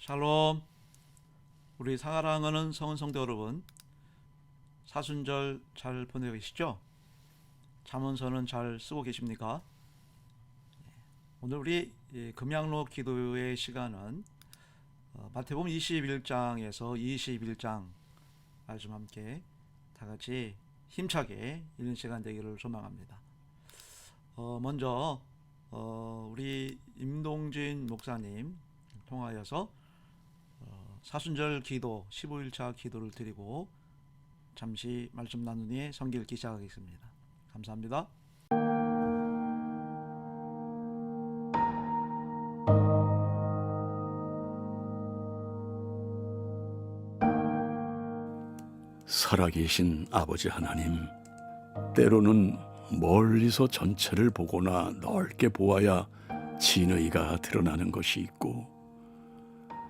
샬롬. 우리 사랑하는 성은 성도 여러분, 사순절 잘 보내고 계시죠? 잠언서는 잘 쓰고 계십니까? 오늘 우리 금양로 기도의 시간은 마태복음 21장에서 21장 말씀 함께 다 같이 힘차게 읽는 시간 되기를 소망합니다. 먼저 우리 임동진 목사님 통하여서 사순절 기도 15일차 기도를 드리고 잠시 말씀 나눈 후에 성경 읽기 시작하겠습니다. 감사합니다. 살아계신 아버지 하나님, 때로는 멀리서 전체를 보거나 넓게 보아야 진의가 드러나는 것이 있고,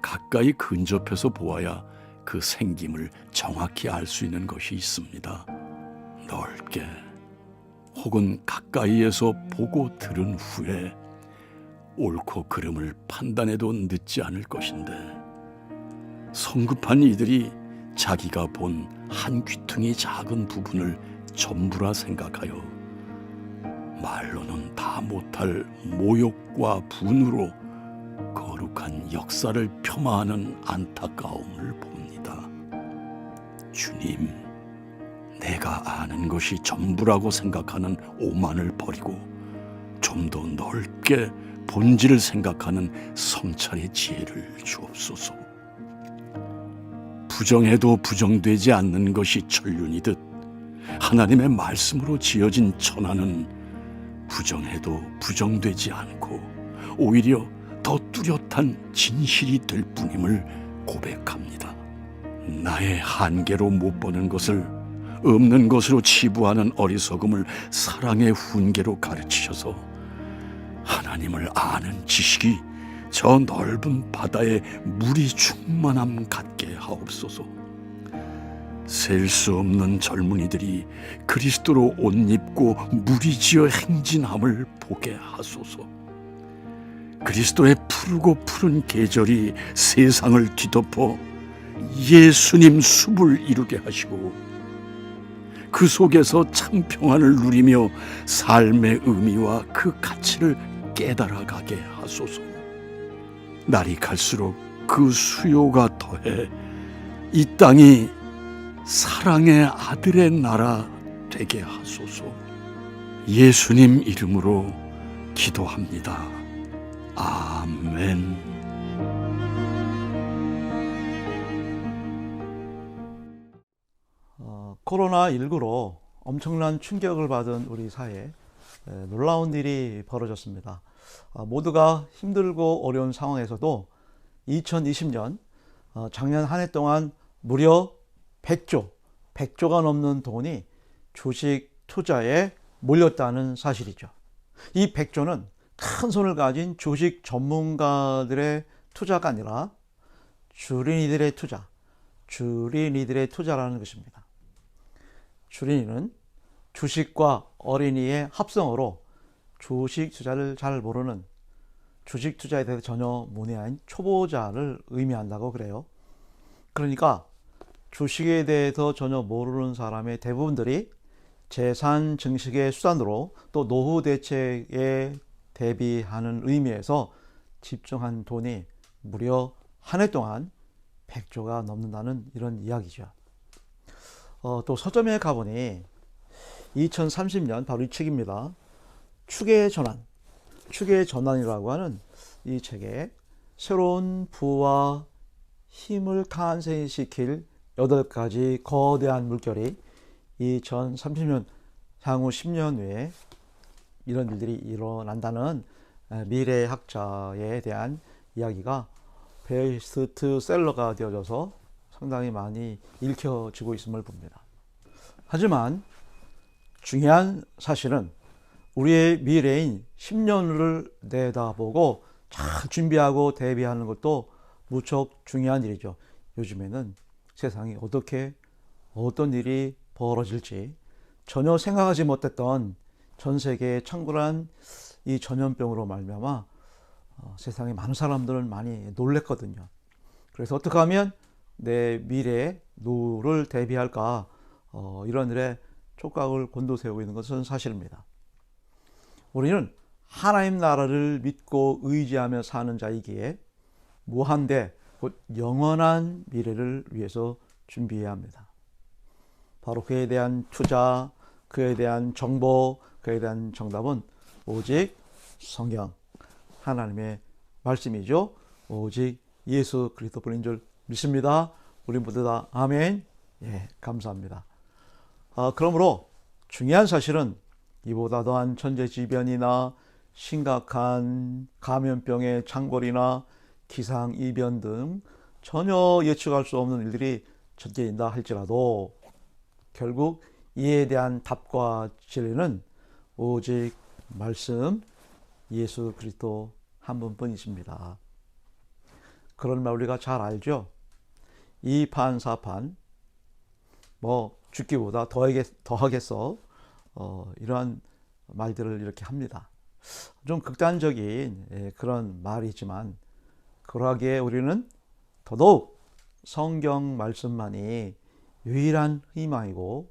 가까이 근접해서 보아야 그 생김을 정확히 알 수 있는 것이 있습니다. 넓게 혹은 가까이에서 보고 들은 후에 옳고 그름을 판단해도 늦지 않을 것인데, 성급한 이들이 자기가 본 한 귀퉁이 작은 부분을 전부라 생각하여 말로는 다 못할 모욕과 분으로 거룩한 역사를 폄하하는 안타까움을 봅니다. 주님, 내가 아는 것이 전부라고 생각하는 오만을 버리고 좀 더 넓게 본질을 생각하는 성찰의 지혜를 주옵소서. 부정해도 부정되지 않는 것이 천륜이듯 하나님의 말씀으로 지어진 천하는 부정해도 부정되지 않고 오히려 더 뚜렷한 진실이 될 뿐임을 고백합니다. 나의 한계로 못 보는 것을 없는 것으로 치부하는 어리석음을 사랑의 훈계로 가르치셔서 하나님을 아는 지식이 저 넓은 바다에 물이 충만함 같게 하옵소서. 셀 수 없는 젊은이들이 그리스도로 옷 입고 무리지어 행진함을 보게 하소서. 그리스도의 푸르고 푸른 계절이 세상을 뒤덮어 예수님 숲을 이루게 하시고, 그 속에서 참 평안을 누리며 삶의 의미와 그 가치를 깨달아가게 하소서. 날이 갈수록 그 수요가 더해 이 땅이 사랑의 아들의 나라 되게 하소서. 예수님 이름으로 기도합니다. 아멘. 코로나19로 엄청난 충격을 받은 우리 사회에 놀라운 일이 벌어졌습니다. 모두가 힘들고 어려운 상황에서도 2020년 작년 한 해 동안 무려 100조가 넘는 돈이 주식 투자에 몰렸다는 사실이죠. 이 100조는 큰 손을 가진 주식 전문가들의 투자가 아니라 주린이들의 투자라는 것입니다. 주린이는 주식과 어린이의 합성어로 주식 투자를 잘 모르는, 주식 투자에 대해서 전혀 문외한 초보자를 의미한다고 그래요. 그러니까 주식에 대해서 전혀 모르는 사람의 대부분들이 재산 증식의 수단으로 또 노후 대책에 대비하는 의미에서 집중한 돈이 무려 한 해 동안 100조가 넘는다는 이런 이야기죠. 또 서점에 가보니 2030년, 바로 이 책입니다. 축의 전환이라고 하는 이 책에 새로운 부와 힘을 탄생시킬 8가지 거대한 물결이 2030년 향후 10년 후에 이런 일들이 일어난다는 미래학자에 대한 이야기가 베스트셀러가 되어져서 상당히 많이 읽혀지고 있음을 봅니다. 하지만 중요한 사실은 우리의 미래인 10년을 내다보고 잘 준비하고 대비하는 것도 무척 중요한 일이죠. 요즘에는 세상이 어떤 일이 벌어질지 전혀 생각하지 못했던 전 세계에 창궐한 이 전염병으로 말미암아 세상에 많은 사람들은 많이 놀랬거든요. 그래서 어떻게 하면 내 미래의 노후를 대비할까, 이런 일에 촉각을 곤두세우고 있는 것은 사실입니다. 우리는 하나님 나라를 믿고 의지하며 사는 자이기에 무한대, 곧 영원한 미래를 위해서 준비해야 합니다. 바로 그에 대한 투자, 그에 대한 정보, 그에 대한 정답은 오직 성경, 하나님의 말씀이죠. 오직 예수 그리스도뿐인 줄 믿습니다. 우리 모두 다 아멘. 예, 감사합니다. 그러므로 중요한 사실은 이보다 더한 천재지변이나 심각한 감염병의 창궐이나 기상이변 등 전혀 예측할 수 없는 일들이 닥쳐진다 할지라도 결국 이에 대한 답과 진리는 오직 말씀 예수 그리스도 한 분뿐이십니다. 그런 말 우리가 잘 알죠. 이판사판 죽기보다 더하겠어, 이러한 말들을 이렇게 합니다. 좀 극단적인 그런 말이지만 그러하기에 우리는 더더욱 성경 말씀만이 유일한 희망이고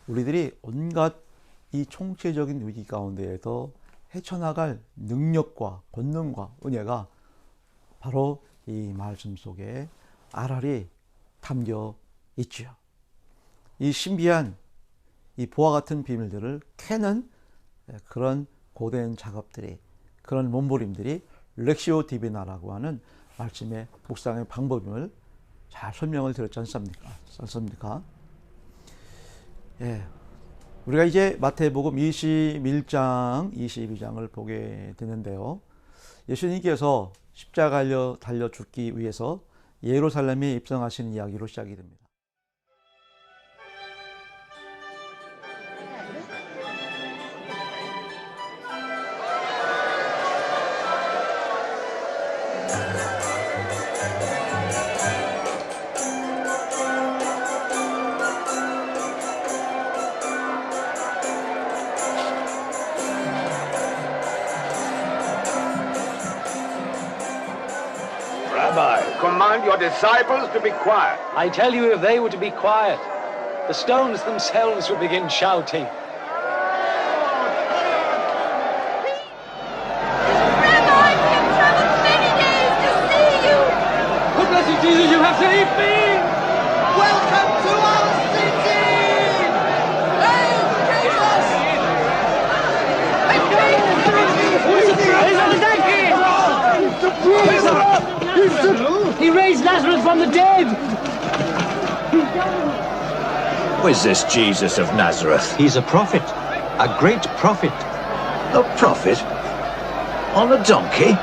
우리들이 온갖 이 총체적인 위기 가운데에서 헤쳐나갈 능력과 권능과 은혜가 바로 이 말씀 속에 알알이 담겨 있지요. 이 신비한 이 보화 같은 비밀들을 캐는 그런 고된 작업들이, 그런 몸부림들이 렉시오 디비나라고 하는 말씀의 묵상의 방법임을 잘 설명을 드렸지 않습니까? 예. 우리가 이제 마태복음 21장, 22장을 보게 되는데요. 예수님께서 십자가에 달려 죽기 위해서 예루살렘에 입성하시는 이야기로 시작이 됩니다. Rabbi, command your disciples to be quiet. I tell you, if they were to be quiet, the stones themselves would begin shouting. Rabbi, we have traveled many days to see you. Oh, blessed Jesus, you have saved me! Welcome to our city. Hail Jesus! He raised Lazarus from the dead! Who is this Jesus of Nazareth? He's a prophet, a great prophet. A prophet? On a donkey?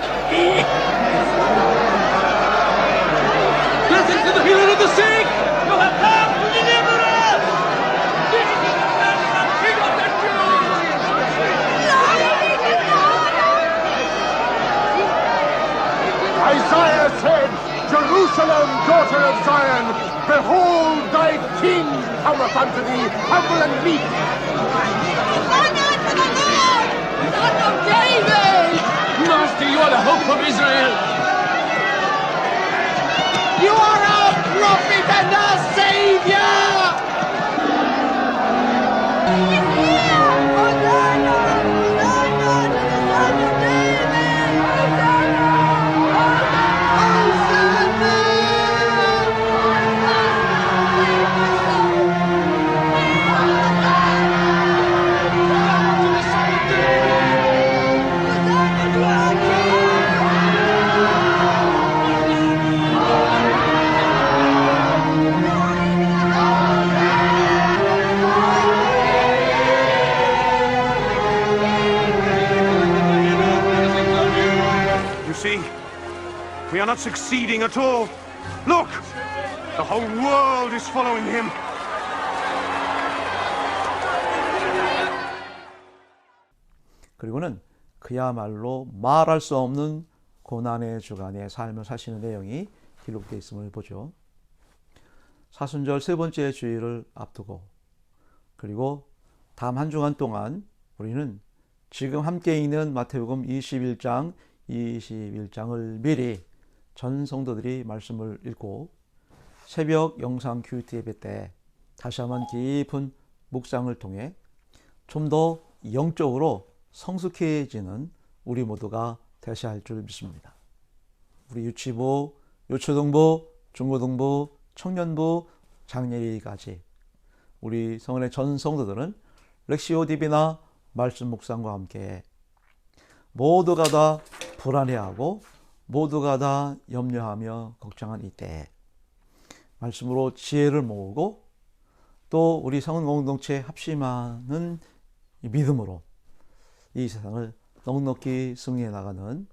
Blessed to the healer of the sick! You have come to deliver us! Jesus of Nazareth, King of the Jews! Isaiah said, Jerusalem, daughter of Zion, behold, thy king cometh unto thee, humble and meek. Honor to the Lord, Son of David. Master, you are the hope of Israel! You are our prophet and our savior. He's here. Hosanna, Hosanna to the Son of David. Hosanna, You see, we are not succeeding at all. Look, the whole world is following him. 그리고는 그야말로 말할 수 없는 고난의 주간의 삶을 사시는 내용이 기록되어 있음을 보죠. 사순절 세 번째 주일을 앞두고 그리고 다음 한 주간 동안 우리는 지금 함께 있는 마태복음 21장, 22장을 미리 전 성도들이 말씀을 읽고 새벽 영상 큐티 예배 때 다시 한번 깊은 묵상을 통해 좀 더 영적으로 성숙해지는 우리 모두가 되셔야 할 줄 믿습니다. 우리 유치부, 유초등부, 중고등부, 청년부, 장례리까지 우리 성원의 전 성도들은 렉시오 디비나 말씀 묵상과 함께 모두가 다 불안해하고 모두가 다 염려하며 걱정한 이때 말씀으로 지혜를 모으고 또 우리 성원 공동체 합심하는 믿음으로 이 세상을 넉넉히 승리해 나가는,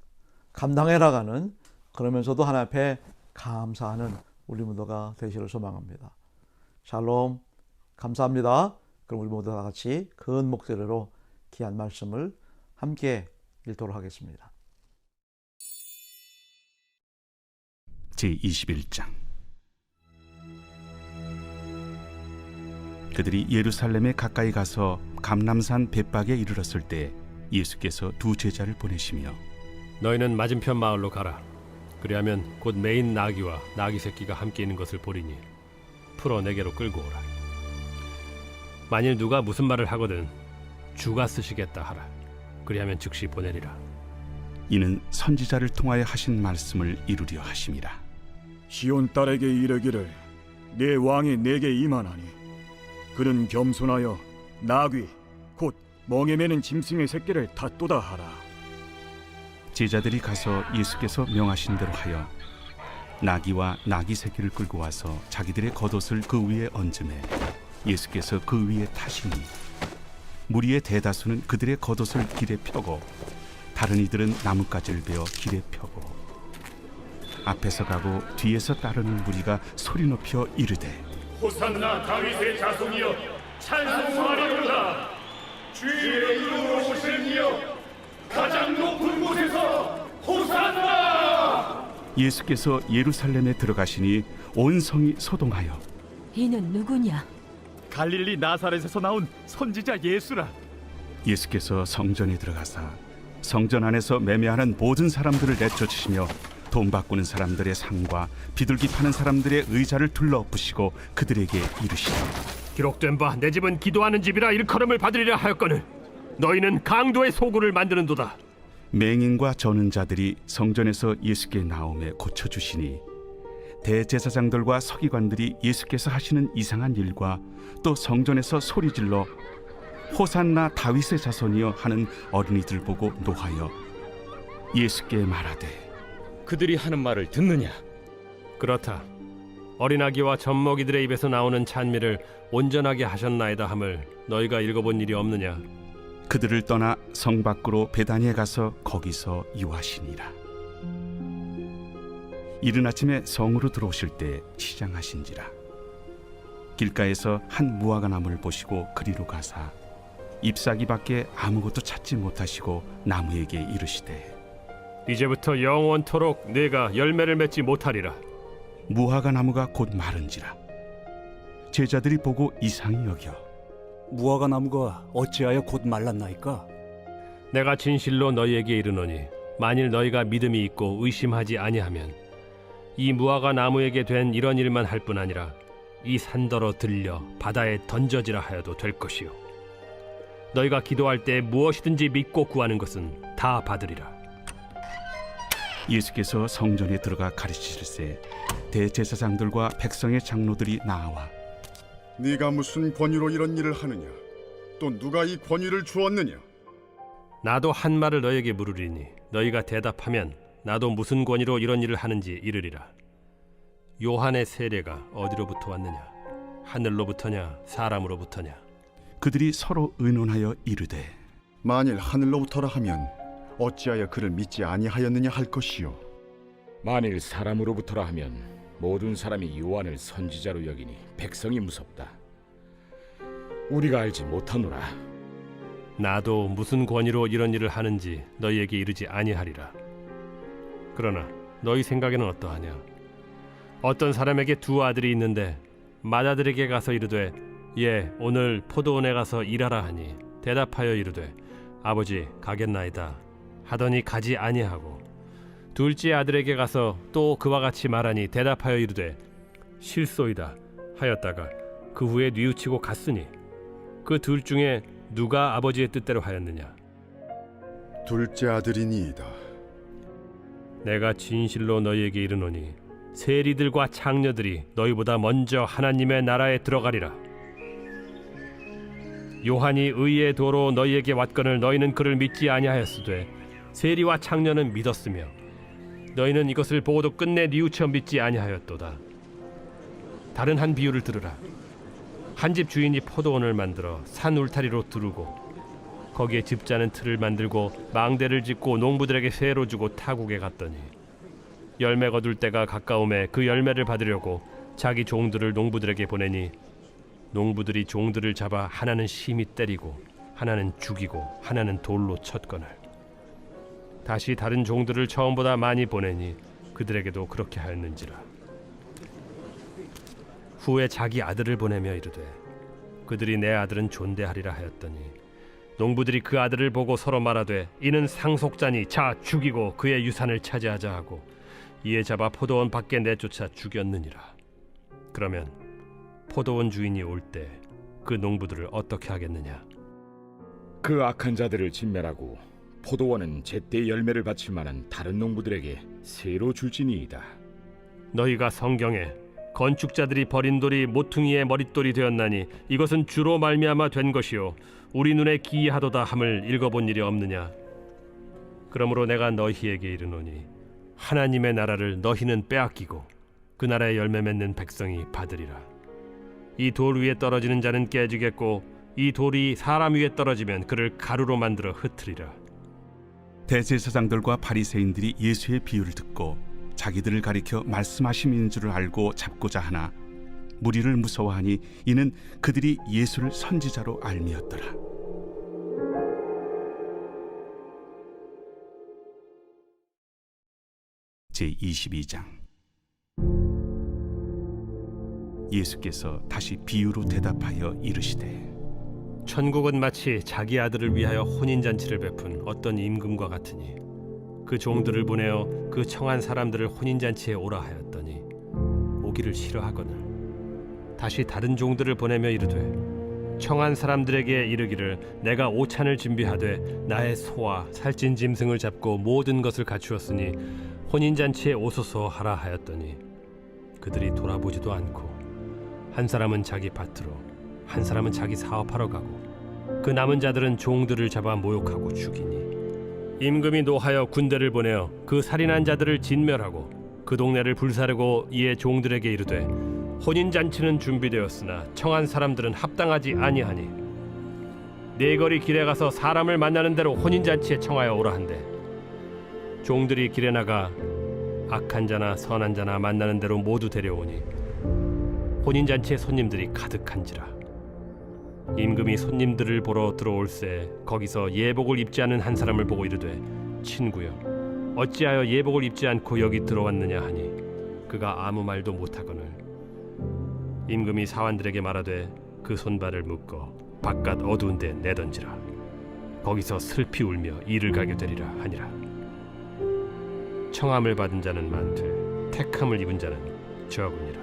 감당해 나가는, 그러면서도 하나님 앞에 감사하는 우리 모두가 되시기를 소망합니다. 샬롬, 감사합니다. 그럼 우리 모두 다 같이 큰 목소리로 귀한 말씀을 함께 읽도록 하겠습니다. 제21장. 그들이 예루살렘에 가까이 가서 감람산 벳박에 이르렀을 때 예수께서 두 제자를 보내시며 너희는 맞은편 마을로 가라. 그리하면 곧 매인 나귀와 나귀 새끼가 함께 있는 것을 보리니 풀어 내게로 끌고 오라. 만일 누가 무슨 말을 하거든 주가 쓰시겠다 하라. 그리하면 즉시 보내리라. 이는 선지자를 통하여 하신 말씀을 이루려 하심이라. 시온 딸에게 이르기를 내 왕이 내게 임하나니 그는 겸손하여 나귀 곧 멍에 매는 짐승의 새끼를 탓도다 하라. 제자들이 가서 예수께서 명하신 대로 하여 나귀와 나귀 새끼를 끌고 와서 자기들의 겉옷을 그 위에 얹음에 예수께서 그 위에 타시니 무리의 대다수는 그들의 겉옷을 길에 펴고 다른 이들은 나뭇가지를 베어 길에 펴고 앞에서 가고 뒤에서 따르는 무리가 소리 높여 이르되 호산나 다윗의 자손이여 찬송하리로다. 주의 이름으로 오시는 이여 가장 높은 곳에서 호산나. 예수께서 예루살렘에 들어가시니 온 성이 소동하여 이는 누구냐? 갈릴리 나사렛에서 나온 선지자 예수라. 예수께서 성전에 들어가사 성전 안에서 매매하는 모든 사람들을 내쫓으시며 돈 바꾸는 사람들의 상과 비둘기 파는 사람들의 의자를 둘러엎으시고 그들에게 이르시되 기록된 바 내 집은 기도하는 집이라 일컬음을 받으리라 하였거늘 너희는 강도의 소굴을 만드는도다. 맹인과 저는 자들이 성전에서 예수께 나오매 고쳐주시니 대제사장들과 서기관들이 예수께서 하시는 이상한 일과 또 성전에서 소리질러 호산나 다윗의 자손이여 하는 어린이들 보고 노하여 예수께 말하되 그들이 하는 말을 듣느냐? 그렇다. 어린아기와 젖먹이들의 입에서 나오는 찬미를 온전하게 하셨나이다 함을 너희가 읽어본 일이 없느냐? 그들을 떠나 성 밖으로 베다니에 가서 거기서 유하시니라. 이른 아침에 성으로 들어오실 때 시장하신지라. 길가에서 한 무화과 나무를 보시고 그리로 가사 잎사귀밖에 아무것도 찾지 못하시고 나무에게 이르시되 이제부터 영원토록 네가 열매를 맺지 못하리라. 무화과 나무가 곧 마른지라. 제자들이 보고 이상히 여겨 무화과 나무가 어찌하여 곧 말랐나이까? 내가 진실로 너희에게 이르노니 만일 너희가 믿음이 있고 의심하지 아니하면 이 무화과 나무에게 된 이런 일만 할 뿐 아니라 이 산더러 들려 바다에 던져지라 하여도 될 것이요 너희가 기도할 때 무엇이든지 믿고 구하는 것은 다 받으리라. 예수께서 성전에 들어가 가르치실세 대제사장들과 백성의 장로들이 나와 네가 무슨 권위로 이런 일을 하느냐? 또 누가 이 권위를 주었느냐? 나도 한 말을 너희에게 물으리니 너희가 대답하면 나도 무슨 권위로 이런 일을 하는지 이르리라. 요한의 세례가 어디로부터 왔느냐? 하늘로부터냐 사람으로부터냐? 그들이 서로 의논하여 이르되 만일 하늘로부터라 하면 어찌하여 그를 믿지 아니하였느냐 할 것이요. 만일 사람으로부터라 하면 모든 사람이 요한을 선지자로 여기니 백성이 무섭다. 우리가 알지 못하노라. 나도 무슨 권위로 이런 일을 하는지 너희에게 이르지 아니하리라. 그러나 너희 생각에는 어떠하냐? 어떤 사람에게 두 아들이 있는데 맏아들에게 가서 이르되 예 오늘 포도원에 가서 일하라 하니 대답하여 이르되 아버지 가겠나이다 하더니 가지 아니하고 둘째 아들에게 가서 또 그와 같이 말하니 대답하여 이르되 실소이다 하였다가 그 후에 뉘우치고 갔으니 그 둘 중에 누가 아버지의 뜻대로 하였느냐? 둘째 아들이니이다. 내가 진실로 너희에게 이르노니 세리들과 창녀들이 너희보다 먼저 하나님의 나라에 들어가리라. 요한이 의의 도로 너희에게 왔거늘 너희는 그를 믿지 아니하였으되 세리와 창녀는 믿었으며 너희는 이것을 보고도 끝내 뉘우쳐 믿지 아니하였도다. 다른 한 비유를 들으라. 한 집 주인이 포도원을 만들어 산 울타리로 두르고 거기에 집자는 틀을 만들고 망대를 짓고 농부들에게 세로 주고 타국에 갔더니 열매 거둘 때가 가까움에 그 열매를 받으려고 자기 종들을 농부들에게 보내니 농부들이 종들을 잡아 하나는 심히 때리고 하나는 죽이고 하나는 돌로 쳤거늘 다시 다른 종들을 처음보다 많이 보내니 그들에게도 그렇게 하였는지라. 후에 자기 아들을 보내며 이르되 그들이 내 아들은 존대하리라 하였더니 농부들이 그 아들을 보고 서로 말하되 이는 상속자니 자 죽이고 그의 유산을 차지하자 하고 이에 잡아 포도원 밖에 내쫓아 죽였느니라. 그러면 포도원 주인이 올 때 그 농부들을 어떻게 하겠느냐? 그 악한 자들을 진멸하고 포도원은 제때 열매를 바칠 만한 다른 농부들에게 새로 줄지니이다. 너희가 성경에 건축자들이 버린 돌이 모퉁이의 머릿돌이 되었나니 이것은 주로 말미암아 된 것이요 우리 눈에 기이하도다 함을 읽어본 일이 없느냐? 그러므로 내가 너희에게 이르노니 하나님의 나라를 너희는 빼앗기고 그 나라의 열매 맺는 백성이 받으리라. 이 돌 위에 떨어지는 자는 깨지겠고 이 돌이 사람 위에 떨어지면 그를 가루로 만들어 흩으리라. 대제사장들과 바리새인들이 예수의 비유를 듣고 자기들을 가리켜 말씀하심인 줄을 알고 잡고자 하나 무리를 무서워하니 이는 그들이 예수를 선지자로 알미었더라. 제22장. 예수께서 다시 비유로 대답하여 이르시되 천국은 마치 자기 아들을 위하여 혼인잔치를 베푼 어떤 임금과 같으니 그 종들을 보내어 그 청한 사람들을 혼인잔치에 오라 하였더니 오기를 싫어하거늘 다시 다른 종들을 보내며 이르되 청한 사람들에게 이르기를 내가 오찬을 준비하되 나의 소와 살찐 짐승을 잡고 모든 것을 갖추었으니 혼인잔치에 오소서 하라 하였더니 그들이 돌아보지도 않고 한 사람은 자기 밭으로 한 사람은 자기 사업하러 가고 그 남은 자들은 종들을 잡아 모욕하고 죽이니 임금이 노하여 군대를 보내어 그 살인한 자들을 진멸하고 그 동네를 불사르고 이에 종들에게 이르되 혼인잔치는 준비되었으나 청한 사람들은 합당하지 아니하니 네거리 길에 가서 사람을 만나는 대로 혼인잔치에 청하여 오라 한대 종들이 길에 나가 악한 자나 선한 자나 만나는 대로 모두 데려오니 혼인잔치에 손님들이 가득한지라. 임금이 손님들을 보러 들어올새 거기서 예복을 입지 않은 한 사람을 보고 이르되 친구여 어찌하여 예복을 입지 않고 여기 들어왔느냐 하니 그가 아무 말도 못하거늘 임금이 사환들에게 말하되 그 손발을 묶어 바깥 어두운 데 내던지라. 거기서 슬피 울며 이를 가게 되리라 하니라. 청함을 받은 자는 많되 택함을 입은 자는 적으니라.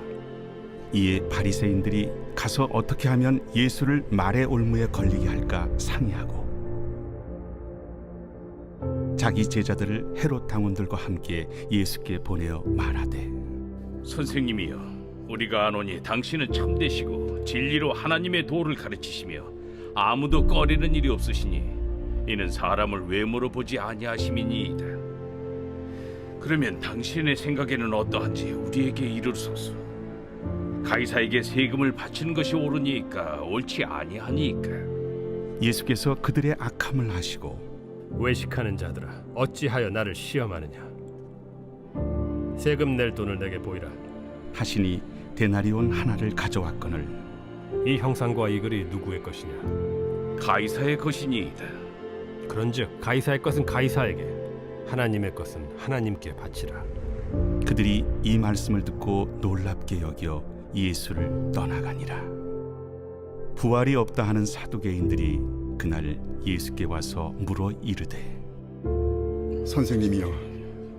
이에 바리새인들이 가서 어떻게 하면 예수를 말의 올무에 걸리게 할까 상의하고 자기 제자들을 헤롯 당원들과 함께 예수께 보내어 말하되 선생님이여 우리가 아노니 당신은 참되시고 진리로 하나님의 도를 가르치시며 아무도 꺼리는 일이 없으시니 이는 사람을 외모로 보지 아니하심이니이다. 그러면 당신의 생각에는 어떠한지 우리에게 이르소서. 가이사에게 세금을 바치는 것이 옳으니까 옳지 아니하니까. 예수께서 그들의 악함을 아시고 외식하는 자들아 어찌하여 나를 시험하느냐? 세금 낼 돈을 내게 보이라 하시니 데나리온 하나를 가져왔거늘 이 형상과 이 글이 누구의 것이냐? 가이사의 것이니이다. 그런즉 가이사의 것은 가이사에게 하나님의 것은 하나님께 바치라. 그들이 이 말씀을 듣고 놀랍게 여겨 예수를 떠나가니라. 부활이 없다 하는 사두개인들이 그날 예수께 와서 물어 이르되 선생님이여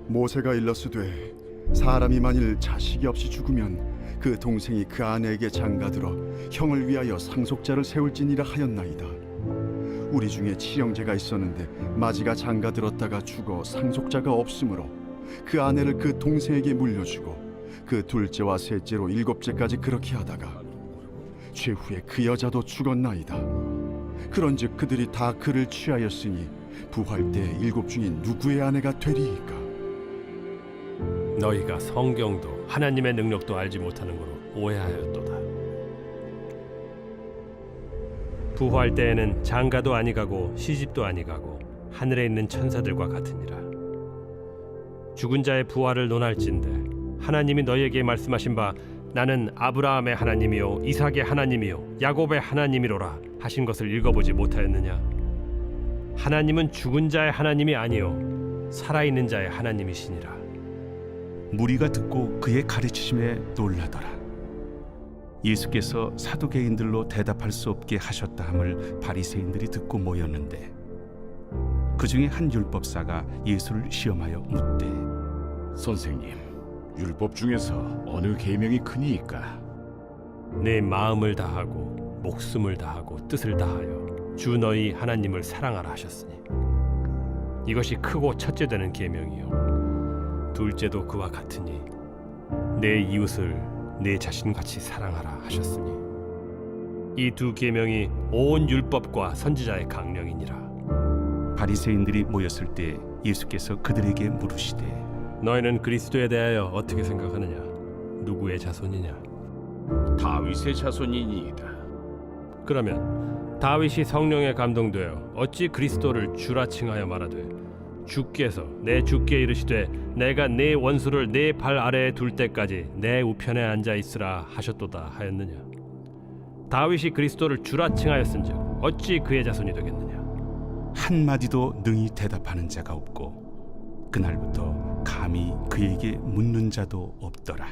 모세가 일렀으되 사람이 만일 자식이 없이 죽으면 그 동생이 그 아내에게 장가들어 형을 위하여 상속자를 세울지니라 하였나이다. 우리 중에 칠형제가 있었는데 마지가 장가들었다가 죽어 상속자가 없으므로 그 아내를 그 동생에게 물려주고 그 둘째와 셋째로 일곱째까지 그렇게 하다가 최후에 그 여자도 죽었나이다. 그런즉 그들이 다 그를 취하였으니 부활 때 일곱 중에 누구의 아내가 되리이까? 너희가 성경도 하나님의 능력도 알지 못하는 거로 오해하였도다. 부활 때에는 장가도 아니가고 시집도 아니가고 하늘에 있는 천사들과 같으니라. 죽은 자의 부활을 논할진대 하나님이 너희에게 말씀하신 바 나는 아브라함의 하나님이요 이삭의 하나님이요 야곱의 하나님이로라 하신 것을 읽어보지 못하였느냐? 하나님은 죽은 자의 하나님이 아니요 살아있는 자의 하나님이시니라. 무리가 듣고 그의 가르치심에 놀라더라. 예수께서 사두개인들로 대답할 수 없게 하셨다 함을 바리새인들이 듣고 모였는데 그 중에 한 율법사가 예수를 시험하여 묻되 선생님, 율법 중에서 어느 계명이 크니이까? 내 마음을 다하고 목숨을 다하고 뜻을 다하여 주 너희 하나님을 사랑하라 하셨으니 이것이 크고 첫째 되는 계명이요 둘째도 그와 같으니 내 이웃을 내 자신같이 사랑하라 하셨으니 이 두 계명이 온 율법과 선지자의 강령이니라. 바리새인들이 모였을 때 예수께서 그들에게 물으시되 너희는 그리스도에 대하여 어떻게 생각하느냐? 누구의 자손이냐? 다윗의 자손이니이다. 그러면 다윗이 성령에 감동되어 어찌 그리스도를 주라 칭하여 말하되 주께서 내 주께 이르시되 내가 네 원수를 네 발 아래에 둘 때까지 내 우편에 앉아 있으라 하셨도다 하였느냐? 다윗이 그리스도를 주라 칭하였은즉 어찌 그의 자손이 되겠느냐? 한마디도 능히 대답하는 자가 없고 그날부터 감히 그에게 묻는 자도 없더라.